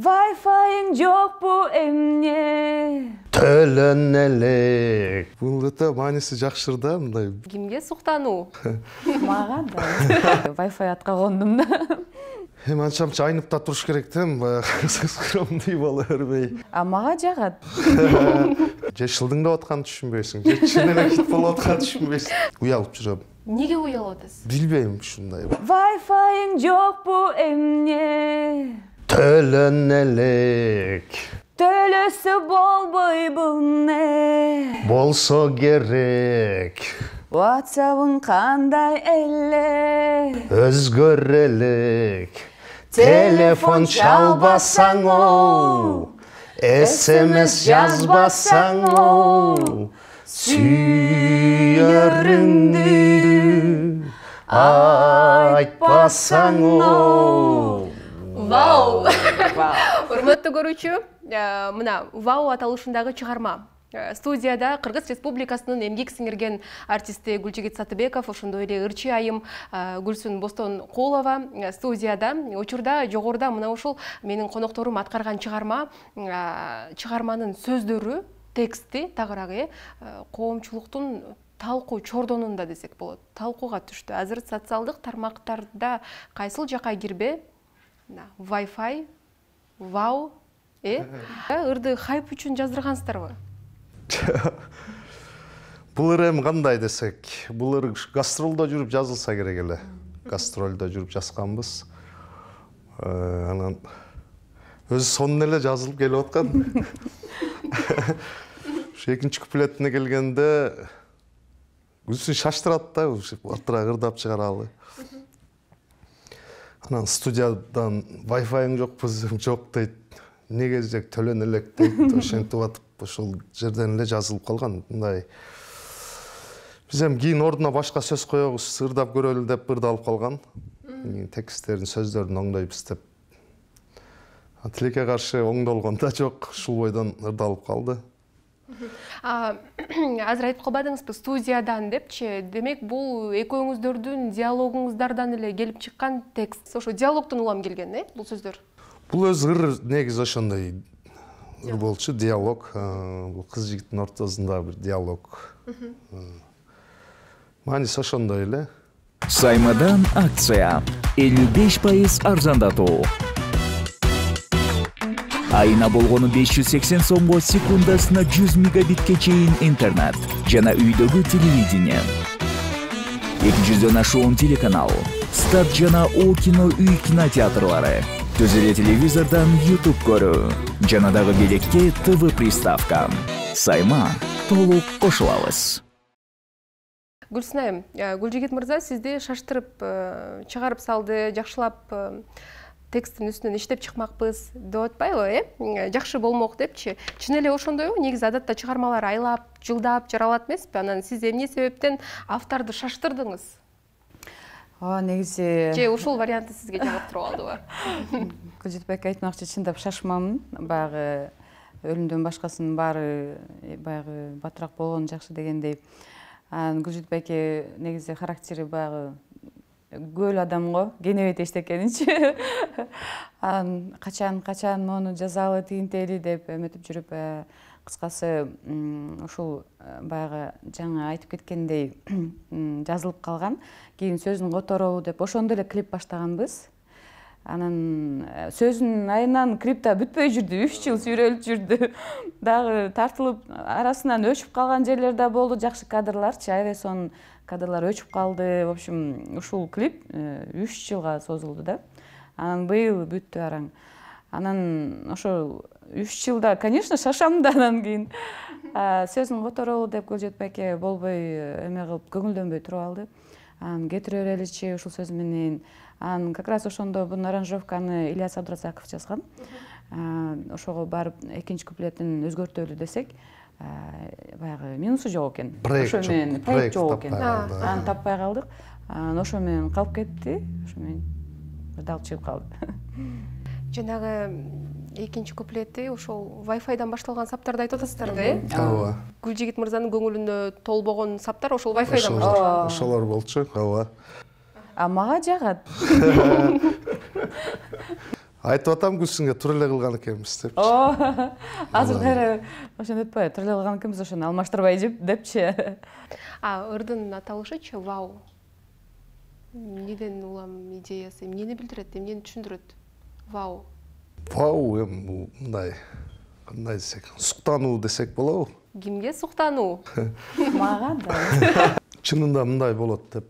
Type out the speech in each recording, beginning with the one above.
Wi-Fi'ing жоқ bu emne. Төлөнелік. Бұл өте манесі жақшыр да, мындай. Кимге суктануу? Мага да. Wi-Fi атқа қондым да. Анчамча айнып та тұрыш керек тем, скромный бола өрбей. А мага жағат. Же шылдыңда отқан түшінбейсің, же чынеле кит болу отқан түшінбейсің. Уялып жүрөм. Неге уялып атасыз? Билбейм шундай. Wi-Fi'ing жоқ bu emne. Төлөнелік. Төлөсі болбой бұл не. Болсо керек. WhatsApp'ın қандай әлі. Өзгөрелік. Телефон çalбасаң оу. SMS жазбасаң оу. Сүйеріңді айтпасаң оу. Вау! Урматтуу көрүүчү, мына Вау аталышындагы чыгарма. Студияда Кыргыз Республикасынын эмгек сиңирген артисти Гүлжигит Сатыбеков, ошондой эле ырчы айым Гүлсүн Бостонкулова студияда. Учурда жогоруда мына ушул менин конокторум аткарган чыгарманын сөздөрү, тексти тагыраагы коомчулуктун талкуу чордонунда десек болот. Талкууга түштү. Азыр социалдык тармактарда кайсыл жакка кирбе? Wi-Fi, Вау, ырды хайп үчүн жаздыргансыздарбы? Бұл эми кандай десек, бұл гастролдо жүрүп жазылса керек эле. Гастролдо жүрүп жазганбыз. Анан өзү сонун эле жазылып келип аткан. Ушу экинчи куплетине келгенде өзүн шаштырат да, атыра ырдап чыгаралы. Анан студиядан Wi-Fi'ың жок дейт. Неге жек төлөн элек дейт. Ошентип атып ошол жерден эле жазылып калган. Мындай биз эми кийин ордуна башка сөз коебуз, ырдап көрөлү деп ырдалып калган. Тексттерин, сөздөрүн оңдойбуз деп. Тилекке каршы оңдолгон да жок, ушул бойдон ырдалып калды. Азыр айтып калбадыңызбы студиядан депчи? Демек бул экөөңүздөрдүн диалогуңуздардан эле келип чыккан текст. Ошо диалогтон улам келген, бул сөздөр? Бул өзү ыр негизи ошондой ыр болчу, диалог. Бул кыз жигиттин ортосунда бир диалог. Мааниси ошондой эле. Саймадан акция 55% арзандатуу. Айына болгону 580 сомго секундасына 100 мегабитке чейин интернет жана үйдөгү телевидение. 200дөн ашуун телеканал, Старт жана О кино үй кинотеатрлары, төзеле телевизордан YouTube көрүү, жана дагы белекке ТВ приставка. Сайма толук кошулабыз. Гүлсүн айым, Гүлжигит мырза сизди шаштырып чыгарып салды, жакшылап текстин үстүнөн иштеп чыкмакпыз деп атпайбы, жакшы болмок депчи. Чын эле ошондойбу? Негизи адатта чыгармалар айлап, жылдап жаралат эмеспи? Анан сиз эмне себептен авторду шаштырдыңыз? Негизи же ушул варианты сизге жагып туруп алдыбы? Гүлжитбек айтмакчы, чындап шашмамын. Баягы өлүмдөн башкасынын баары баягы батыраак болгон жакшы дегендей. Гүлжитбекке негизи характери баягы көл адамго, кенебет эчтекенинчи. Качан мону жазалы, тигинтели деп эметип жүрүп, кыскасы ушул баягы жаңы айтып кеткендей жазылып калган. Кийин сөзүн которолу деп ошондо эле клип баштаганбыз. Анан сөзүнүн айынан клипта бүтпөй жүрдү, 3 жыл сүрөлүп жүрдү. Дагы тартылып, арасынан өчүп калган жерлер да болду, жакшы кадрларчы, аябай сонун кадрлар өчүп калды. В общем, ушул клип 3 жылга созулду да. Анан быйыл бүттү араң. Анан ошо 3 жылда, конечно, шашам да анан кийин. Сөзүн которолу деп Гүлжитбекке болбой эме кылып көңүлдөнбөй туруп алды. Анан кетире береличи ушул сөз менен. Анан как раз ошондо бул аранжировканы Ильяс Абдразаков жазган. Ошого барып экинчи куплетин өзгөртөлү десек, баягы минусу жок экен. Ошо менен проект жок экен. Аны таппай калдык. Ошо менен калып кетти. Ошо менен ырдалып чыгып калды. Жанагы экинчи куплети ошол Wi-Fi'дан башталган саптарды айтып атасыздар да, Ооба. Гүлжигит мырзанын көңүлүндө толбогон саптар ошол Wi-Fi'дан башталган. Ошолор болчу, ооба. Мага жагат. Айтып атам Гүлсүнгө тура эле кылган экенбиз депчи. Азыр кайра ошону айтпайбы, тура эле кылган экенбиз, ошону алмаштырбай депчи. Ырдын аталышычы вау. Неден улам идеясы, эмнени билдирет, эмнени түшүндүрөт? Вау. Вау, бул мындай кандай десек, суктануу десек болобу? Кимге суктануу? Мага да. Чынында мындай болот деп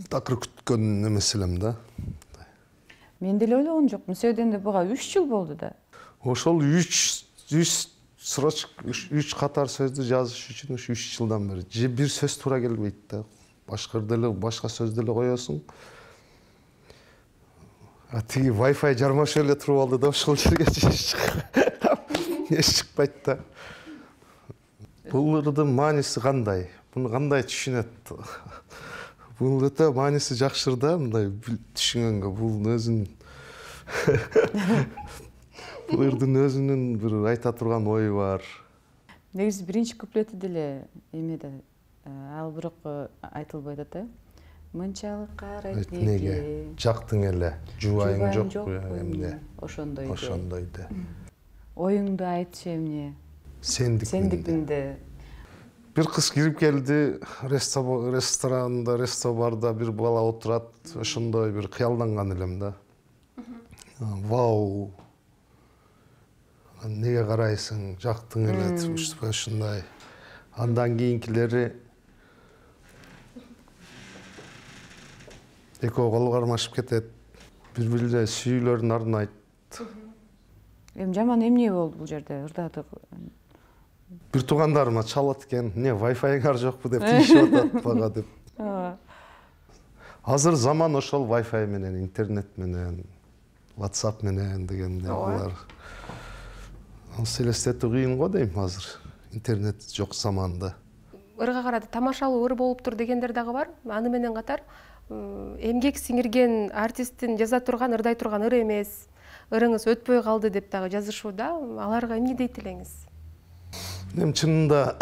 такыр күткөн эмес элем да. Мен деле ойлогон жокмун. Сөйдөндөй буга 3 жыл болду да. Ошол 3 строчка, 3 катар сөздү жазыш үчүн 3 жылдан бери же бир сөз туура келбейт да. Башка сөз деле коесуң. Тиги Wi-Fi жармашып эле туруп алды да, ошол жерге эч чыкпайт да. Бул ырдын мааниси кандай? Буну кандай түшүнөт? Бул өтө мааниси жакшы да, мындай түшүнгөнгө. Бул өзүнүн бул ырдын өзүнүн бир айта турган ою бар. Негизи биринчи куплети деле эмеде, ал бирок айтылбайт да. Мынчалык карайт неге? Жактың эле, жубайың жокпу эмне? Ошондой да. Оюңду айтчы эмне? Сендикинде. Бир кыз кирип келди, ресторанда, рестобарда бир бала отурат, ошондой бир кыялданган элем да. Вау. Неге карайсың? Жактың эле, ушундай. Андан кийинкилери экөө кол кармашып кетет, бири-бирине сүйүүлөрүн арнайт. Жаман эмне болду бул жерде? Ырдады. Бир туугандарыма чалат экен, "Не, Wi-Fi'ңар жокпу" деп тийишип атат мага деп. Азыр заман ошол Wi-Fi менен, интернет менен, WhatsApp менен дегенде булар. Селестетүү кыйын го дейм азыр. Интернет жок заманда. Ырга карады тамашалуу ыр болуптур дегендер дагы бар. Аны менен катар эмгек сиңирген артисттин жаза турган, ырдай турган ыр эмес, ырыңыз өтпөй калды деп дагы жазышууда. Аларга эмне дейт элеңиз? Эми чынында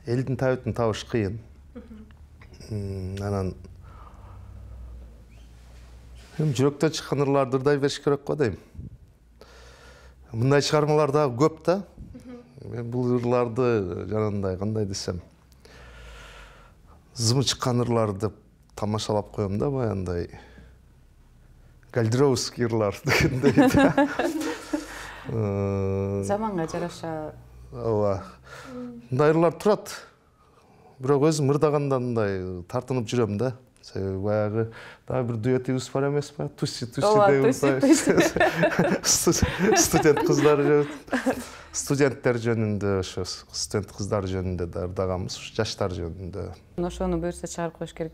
элдин табытын табыш кыйын. Анан жүрөктө чыккан ырларды ырдай бериш керек го дейм. Мындай чыгармалар дагы көп да. Мен бул ырларды жанагындай кандай десем, зымы чыккан ырлар деп тамашалап коем да, баягындай Гальдеровский ырлар дегендей. Заманга жараша. Ооба. Мындай ырлар турат. Бирок өзүм ырдаганда мындай тартынып жүрөм да. Себеби баягы дагы бир дуэтибиз бар эмеспи? Туси деп студенттер жөнүндө, ошо студент кыздар жөнүндө да ырдаганбыз, жаштар жөнүндө. Ошону буюрса чыгарып коюш керек.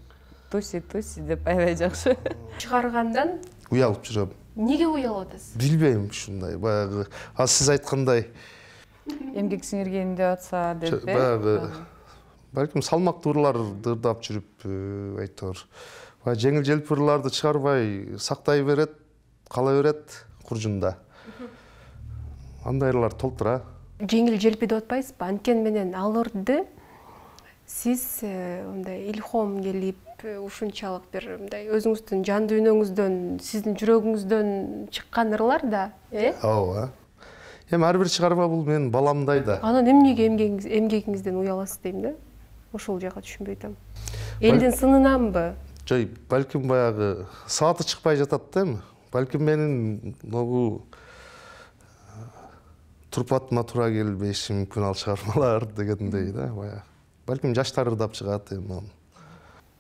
Туси деп аябай жакшы. Чыгаргандан уялып жүрөм. Неге уялып атасыз? Билбейм, ушундай баягы. Сиз айткандай эмгек сиңирген деп атса деп. Баягы балким салмактуу ырларды ырдап жүрүп, айтор. Жеңил желпи ырларды чыгарбай сактай берет, кала берет куржунда. Андай ырлар толтура. Жеңил желпи деп атпайсызбы? Анткени менен ал ырды сиз мындай илхом келип, ушунчалык бир мындай өзүңүздүн жан дүйнөңүздөн, сиздин жүрөгүңүздөн чыккан ырлар да, Ооба. Эми ар бир чыгарма бул менин баламдай да. Анан эмнеге эмгегиңизден уяласыз дейм да? Ошол жака түшүнбөй атам. Элдин сынынанбы? Жой, балким баягы сааты чыкпай жатат да эми. Балким менин могу турпатыма туура келбеши мүмкүн ал чыгармалар дегендей да, баягы. Балким жаштар ырдап чыгат эми.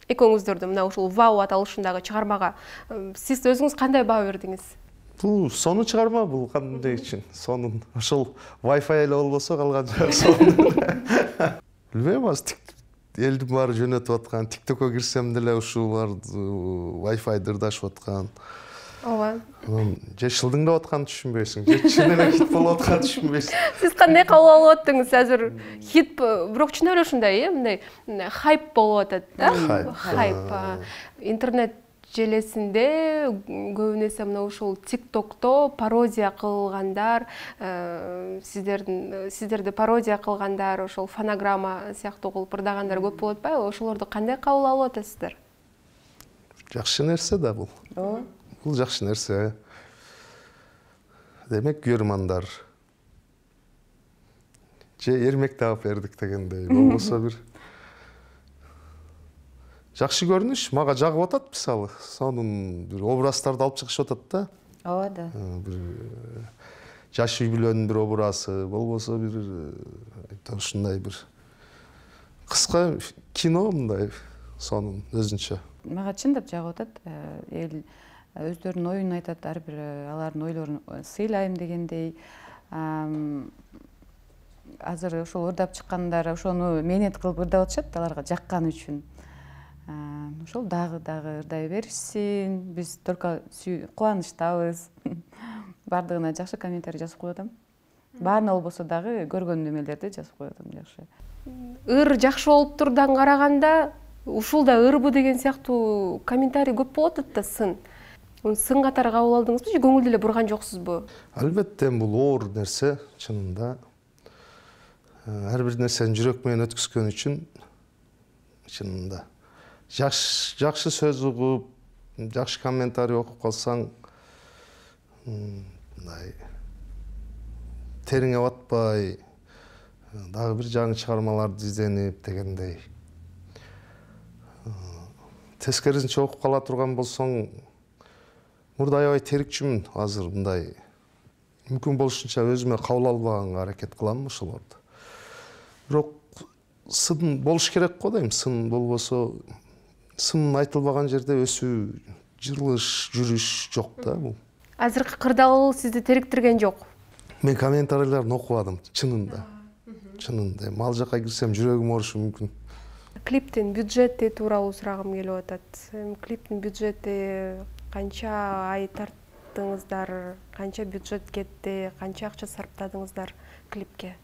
Экөөңүздөрдү мына ушул вау аталышындагы чыгармага сиз өзүңүз кандай баа бердиңиз? Бул сонун чыгарма, бул кандай үчүн? Сонун. Ошол Wi-Fi эле болбосо калган жак сонун. Билбейм, азыр элдин баары жөнөтүп аткан, TikTok'ко кирсем деле ушул бар Wi-Fi ырдашып аткан. Ооба. Же шылдыңдап атканын түшүнбөйсүң, же чын эле хит болуп атканын түшүнбөйсүң. Сиз кандай кабыл алып аттыңыз азыр? Хит, бирок чын эле ушундай, мындай хайп болуп атат да? Хайп. Интернет желесинде көбүн эсе мына ушул TikTok'то пародия кылгандар, сиздерди пародия кылгандар, ошол фонограмма сыяктуу кылып ырдагандар көп болуп атпайбы? Ошолорду кандай кабыл алып атасыздар? Жакшы нерсе да бул. Бул жакшы нерсе. демек күйөрмандар же эрмек таап бердик дегендей болбосо бир жакшы көрүнүш мага жагып атат мисалы сонун бир образдарды алып чыгышып атат да ооба да бир жаш үй бүлөнүн бир образы болбосо бир ушундай бир кыска кино мындай сонун өзүнчө мага чындап жагып атат эл өздөрүнүн оюн айтат ар бир алардын ойлорун сыйлайм дегендей азыр ошол ырдап чыккандар ошону мээнет кылып ырдап атышат аларга жакканы үчүн ошол дагы ырдай беришсин биз только кубанычтабыз баардыгына жакшы комментарий жазып коюп атам баарына болбосо дагы көргөн немелерди жазып коюп атам жакшы ыр жакшы болуптурдан караганда ушул да ырбы деген сыяктуу комментарий көп болуп атат да сын катары кабыл алдыңызбы же көңүл деле бурган жоксузбу албетте бул оор нерсе чынында ар бир нерсени жүрөк менен өткүзгөн үчүн чынында жакшы сөз угуп жакшы комментарий окуп калсаң мындай териңе батпай дагы бир жаңы чыгармаларды изденип дегендей тескерисинче окуп кала турган болсоң мурда аябай терикчүмүн азыр мындай мүмкүн болушунча өзүмө кабыл албаганга аракет кылам ошолорду бирок сын болуш керек го дейм сын болбосо сын айтылбаган жерде өсүү жылыш жүрүш жок да бул азыркы кырдаал сизди териктирген жок мен комментарийлерин окубадым чынында ал жака кирсем жүрөгүм оорушу мүмкүн клиптин бюджети тууралуу сурагым келип атат клиптин бюджети канча ай тарттыңыздар канча бюджет кетти канча акча сарптадыңыздар клипке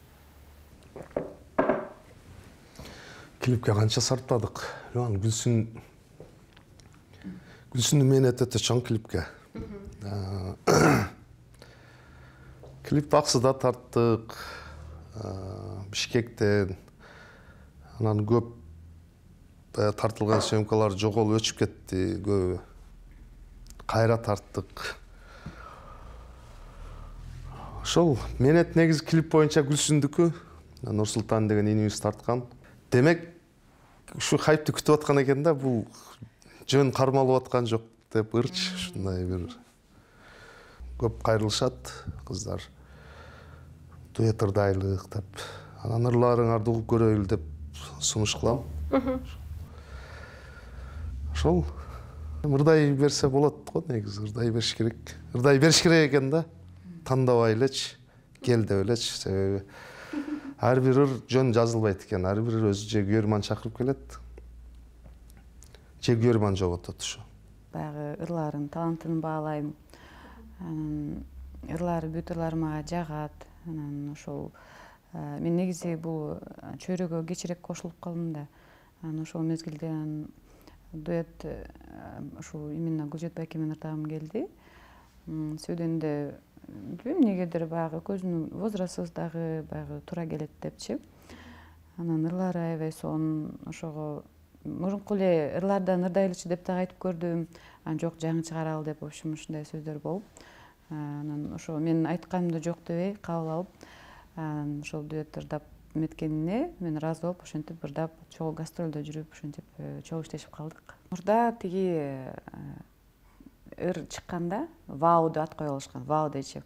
канча сарптадык гүлсүндүн мээнети өтө чоң клипке клипти аксыда тарттык Бишкектен анан көп тартылган съемкалар жоголуп өчүп кетти көбү кайра тарттык ошол мээнет негизи клип боюнча Гүлсүндүкү Нурсултан деген инибиз тарткан демек ушу хайпты күтүп аткан экен да бул жөн кармалып аткан жок деп ырч ушундай бир көп кайрылышат кыздар дуэт ырдайлык деп анан ырларыңарды угуп көрөйлү деп сунуш кылам ошол ырдай берсе болот го негизи ырдай бериш керек экен да тандабай элечи кел деп элечи себеби ар бир ыр жөн жазылбайт экен ар бир өзү же күйөрман чакырып келет же күйөрман жоготот ушу баягы ырларын талантын баалайм анан ырлары бүт ырлары мага жагат анан ошол мен негизи бул чөйрөгө кечирээк кошулуп калдым да анан ошол мезгилде дуэт ушул именно Гүлжет байке менен ырдагым келди сөйдөнгөндө билбейм эмнегедир баягы экөөбүздүн возрастыбыз дагы баягы туура келет депчи анан ырлары аябай сонун ошого мурунку эле ырлардан ырдайлычы деп дагы айтып көрдүм анан жок жаңы чыгаралы деп в общем ушундай сөздөр болуп анан ошо мен айтканымды жок дебей кабыл алып анан ошол дуэт ырдап эметкенине мен ыраазы болуп ошентип ырдап чогуу гастролдо жүрүп ошентип чогуу иштешип калдык мурда тиги ыр чыкканда вау деп ат коюп алышкан вау дейчи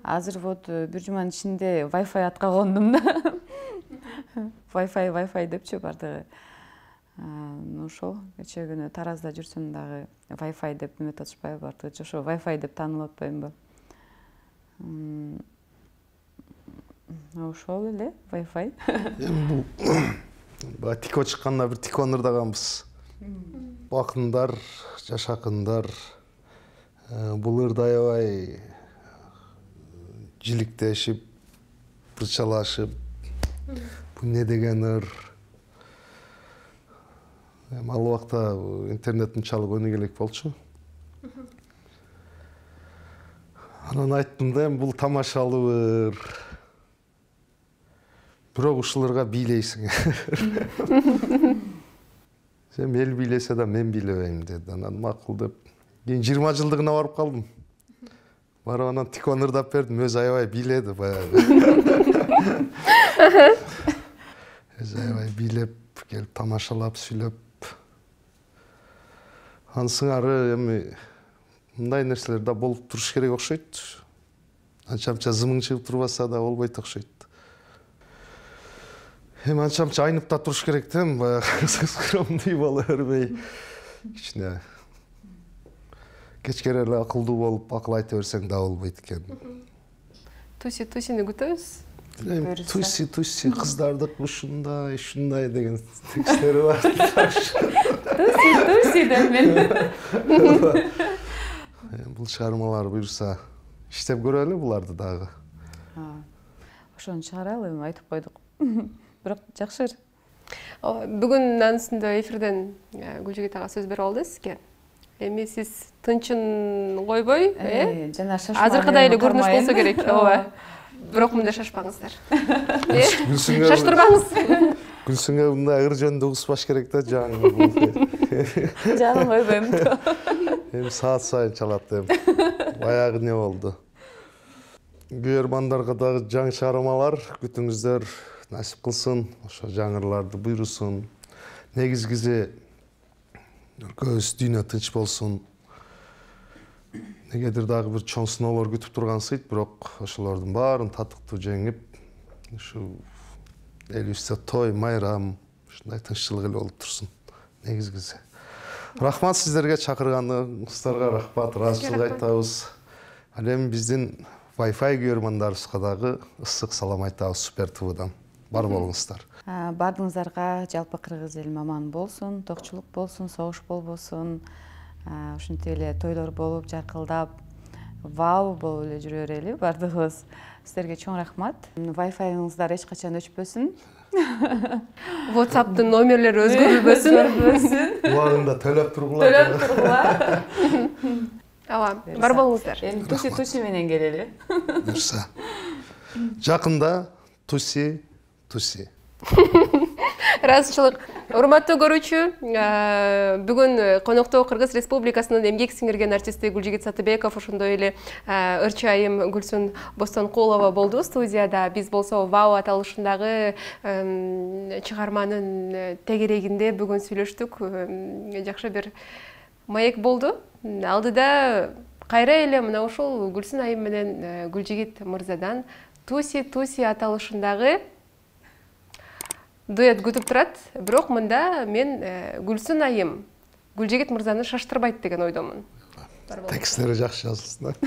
азыр вот бир жуманын ичинде Wi-Fi атка кондум да Wi-Fi депчи баардыгы ошол кечээ күнү Таразда жүрсөм дагы Wi-Fi деп эметип атышпайбы баардыгы ошо Wi-Fi деп таанылып атпаймынбы ошол эле Wi-Fi эми бул тико чыкканда бир тикону ырдаганбыз акындар жаш акындар бул ырды аябай жиликтешип бырчалашып бул эмне деген ыр эми ал убакта интернет унчалык өнүгө элек болчу анан айттым да эми бул тамашалуу ыр бирок ушул ырга бийлейсиң сен эл бийлесе да мен бийлебейм деди анан макул деп кийин 20 жылдыгына барып калдым барып анан тикон ырдап бердим, өзү аябай бийледи баягы. Өзү аябай бийлеп келип тамашалап сүйлөп. Анын сыңары эми мындай нерселер да болуп туруш керек окшойт. Анча-мынча зымың чыгып турбаса да болбойт окшойт. Эми анча-мынча айнып да туруш керек да, баягы скромный боло бербей. Кичине кечкере эле акылдуу болуп, акыл айта берсең да болбойт экен. Тусини күтөбүз. Туси кыздардык ушундай деген тексттери бар. Туси деп мен. Бул чыгармалар буюрса иштеп көрөлү буларды дагы. Ошону чыгаралы, эми айтып койдук. Бирок жакшы. Бүгүн анын үстүндө эфирден Гүлжигит ага сөз берип алды сизге. Эми сиз тынчын койбой, жана шашмай. Азыркыдай эле көрүнүш болсо керек, ооба. Бирок мындай шашпаңыздар. Шаштырбаңыз. Гүлсүнгө мындай ыр жөнүндө угуспаш керек да, жаңы. Жаным койбойм. Эми саат сайын чалат эми. Баягы не болду. Көрөрмандарга дагы жаңы чыгармалар күтүңүздөр, насип кылсын, ошо жаңырларды буйрусун. Негизгиси көз дүйнө тынч болсун. Негедир дагы бир чоң сыноолор күтүп тургансыйт, бирок ошолордун баарын татыктуу жеңип, ушу эл үстө той, майрам, ушундай тынччылык эле болуп турсун. Негизгиси. Рахмат сиздерге, чакырганыңыздарга рахмат, ыраазычылык айтабыз. Ал эми биздин Wi-Fi көрөрмандарыбызга дагы ысык салам айтабыз Супер ТВдан. Бар болуңуздар. Бардыңыздарга жалпы кыргыз эли аман болсун, токчулук болсун, согуш болбосун. Ушинтип эле тойлор болуп, жаркылдап, вау болуп эле жүрө берели бардыгыбыз. Сиздерге чоң рахмат. Wi-Fi'ңыздар эч качан өчпөсүн. WhatsApp'тын номерлери өзгөрүлбөсүн. Убагында төлөп тургула. Ооба, бар болуңуздар. Эми туси менен келели. Буюрса. Жакында туси. Ыраазычылык. Урматтуу көрүүчү, бүгүн конокто Кыргыз Республикасынын эмгек сиңирген артисти Гүлжигит Сатыбеков, ошондой эле ырчы айым Гүлсүн Бостонкулова болду студияда. Биз болсо Вау аталышындагы чыгарманын тегерегинде бүгүн сүйлөштүк. Жакшы бир маек болду. Алдыда кайра эле мына ушул Гүлсүн айым менен Гүлжигит мырзадан Туси аталышындагы дуэт күтүп турат. Бирок мында мен Гүлсүн айым Гүлжигит мырзаны шаштырбайт деген ойдомун. Тексттери жакшы жазылсын.